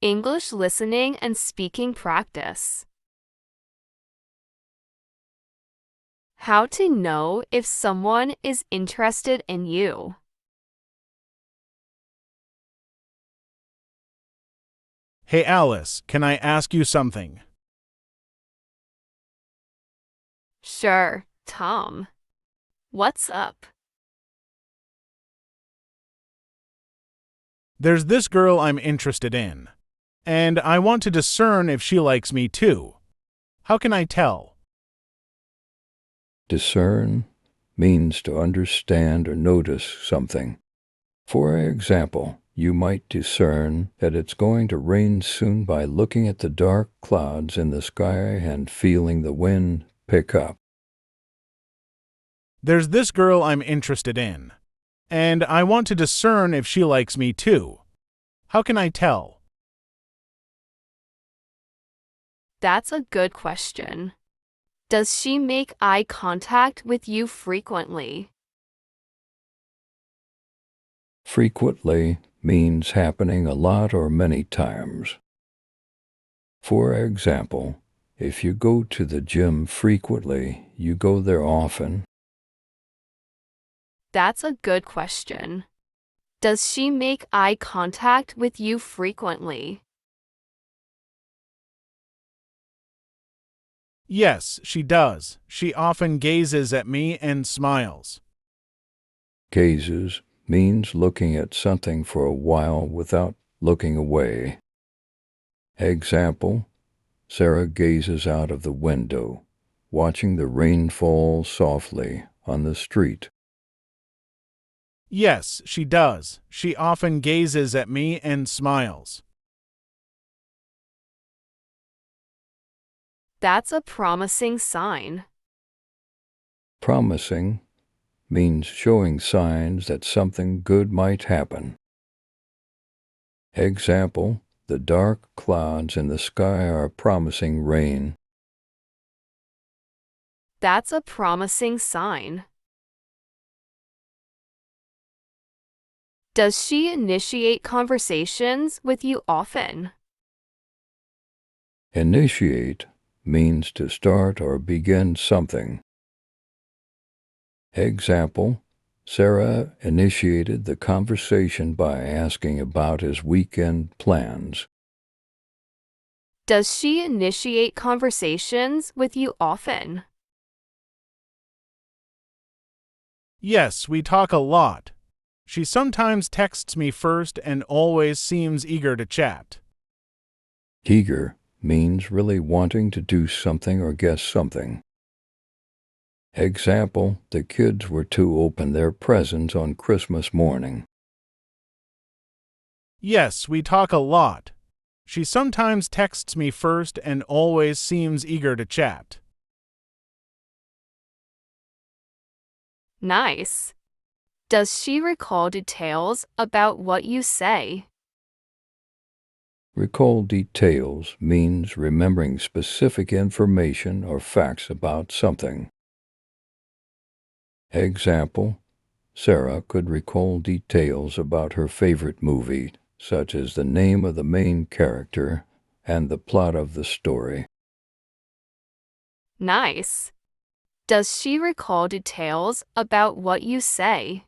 English listening and speaking practice. How to know if someone is interested in you. Hey Alice, can I ask you something? Sure, Tom. What's up? There's this girl I'm interested in, and I want to discern if she likes me too. How can I tell? Discern means to understand or notice something. For example, you might discern that it's going to rain soon by looking at the dark clouds in the sky and feeling the wind pick up. There's this girl I'm interested in, and I want to discern if she likes me too. How can I tell? That's a good question. Does she make eye contact with you frequently? Frequently means happening a lot or many times. For example, if you go to the gym frequently, you go there often. That's a good question. Does she make eye contact with you frequently? Yes, she does. She often gazes at me and smiles. Gazes means looking at something for a while without looking away. Example, Sarah gazes out of the window, watching the rain fall softly on the street. Yes, she does. She often gazes at me and smiles. That's a promising sign. Promising means showing signs that something good might happen. Example, the dark clouds in the sky are promising rain. That's a promising sign. Does she initiate conversations with you often? Initiate means to start or begin something. Example, Sarah initiated the conversation by asking about his weekend plans. Does she initiate conversations with you often? Yes, we talk a lot. She sometimes texts me first and always seems eager to chat. Eager means really wanting to do something or guess something. Example, the kids were to open their presents on Christmas morning. Yes, we talk a lot. She sometimes texts me first and always seems eager to chat. Nice. Does she recall details about what you say? Recall details means remembering specific information or facts about something. Example, Sarah could recall details about her favorite movie, such as the name of the main character and the plot of the story. Nice. Does she recall details about what you say?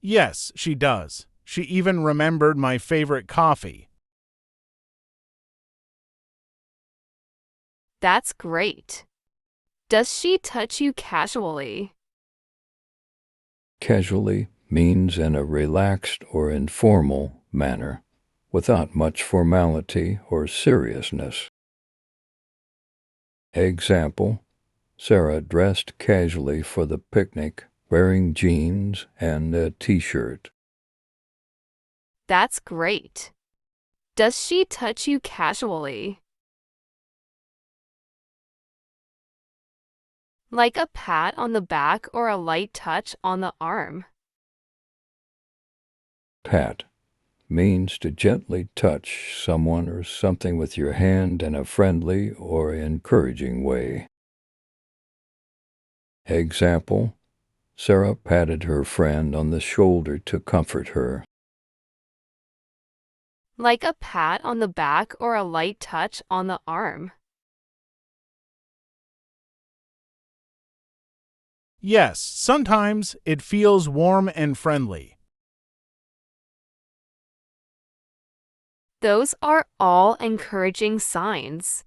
Yes, she does. She even remembered my favorite coffee. That's great. Does she touch you casually? Casually means in a relaxed or informal manner, without much formality or seriousness. Example, Sarah dressed casually for the picnic, wearing jeans and a t-shirt. That's great. Does she touch you casually? Like a pat on the back or a light touch on the arm? Pat means to gently touch someone or something with your hand in a friendly or encouraging way. Example, Sarah patted her friend on the shoulder to comfort her. like a pat on the back or a light touch on the arm. Yes, sometimes it feels warm and friendly. Those are all encouraging signs.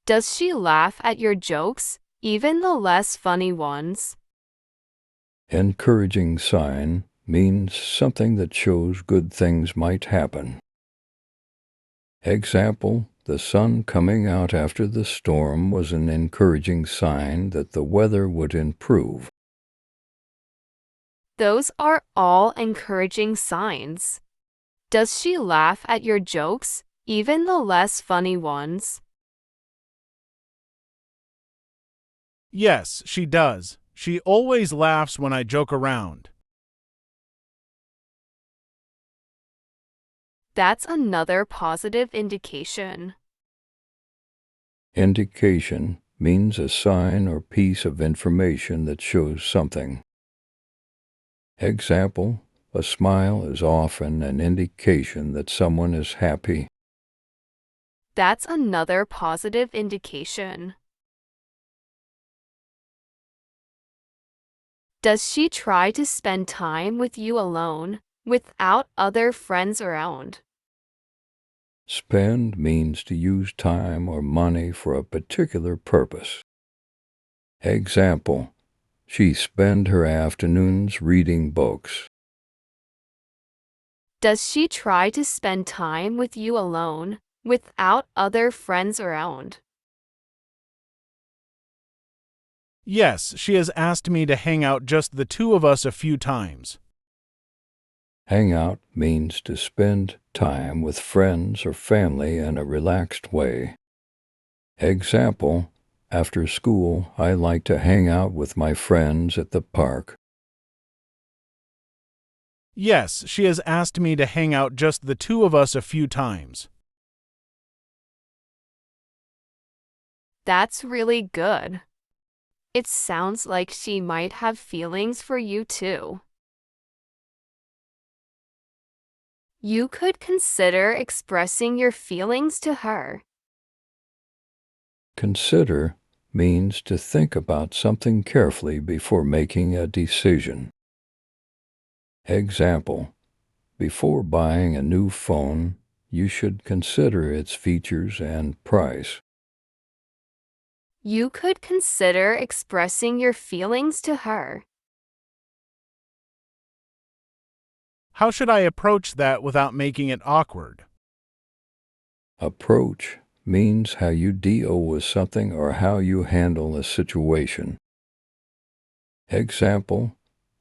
Does she laugh at your jokes, even the less funny ones? Encouraging sign means something that shows good things might happen. Example, the sun coming out after the storm was an encouraging sign that the weather would improve. Those are all encouraging signs. Does she laugh at your jokes, even the less funny ones? Yes, she does. She always laughs when I joke around. That's another positive indication. Indication means a sign or piece of information that shows something. Example, a smile is often an indication that someone is happy. That's another positive indication. Does she try to spend time with you alone, without other friends around? Spend means to use time or money for a particular purpose. Example, she spent her afternoons reading books. Does she try to spend time with you alone, without other friends around? Yes, she has asked me to hang out just the two of us a few times. Hang out means to spend time with friends or family in a relaxed way. Example, after school, I like to hang out with my friends at the park. Yes, she has asked me to hang out just the two of us a few times. That's really good. It sounds like she might have feelings for you too. You could consider expressing your feelings to her. Consider means to think about something carefully before making a decision. Example, before buying a new phone, you should consider its features and price. You could consider expressing your feelings to her. How should I approach that without making it awkward? Approach means how you deal with something or how you handle a situation. Example,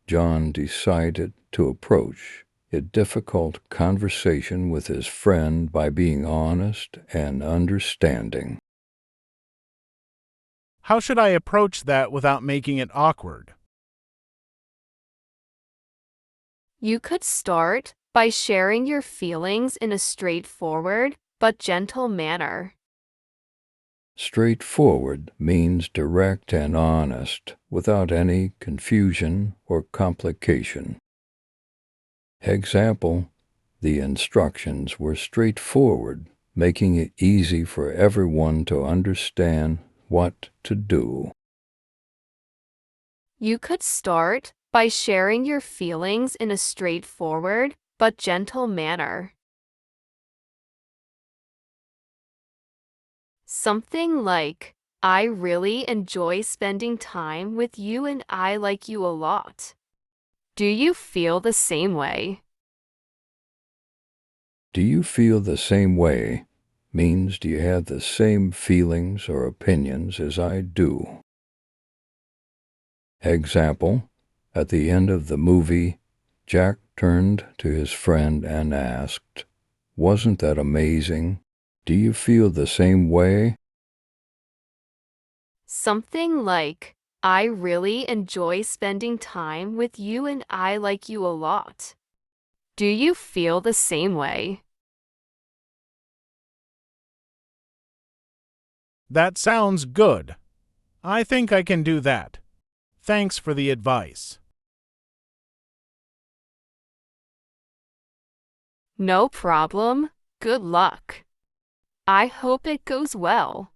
John decided to approach a difficult conversation with his friend by being honest and understanding. How should I approach that without making it awkward? You could start by sharing your feelings in a straightforward but gentle manner. Straightforward means direct and honest, without any confusion or complication. Example, the instructions were straightforward, making it easy for everyone to understand what to do. You could start by sharing your feelings in a straightforward but gentle manner. Something like, I really enjoy spending time with you and I like you a lot. Do you feel the same way? Do you feel the same way means do you have the same feelings or opinions as I do? Example, at the end of the movie, Jack turned to his friend and asked, "Wasn't that amazing? Do you feel the same way?" Something like, I really enjoy spending time with you and I like you a lot. Do you feel the same way? That sounds good. I think I can do that. Thanks for the advice. No problem. Good luck. I hope it goes well.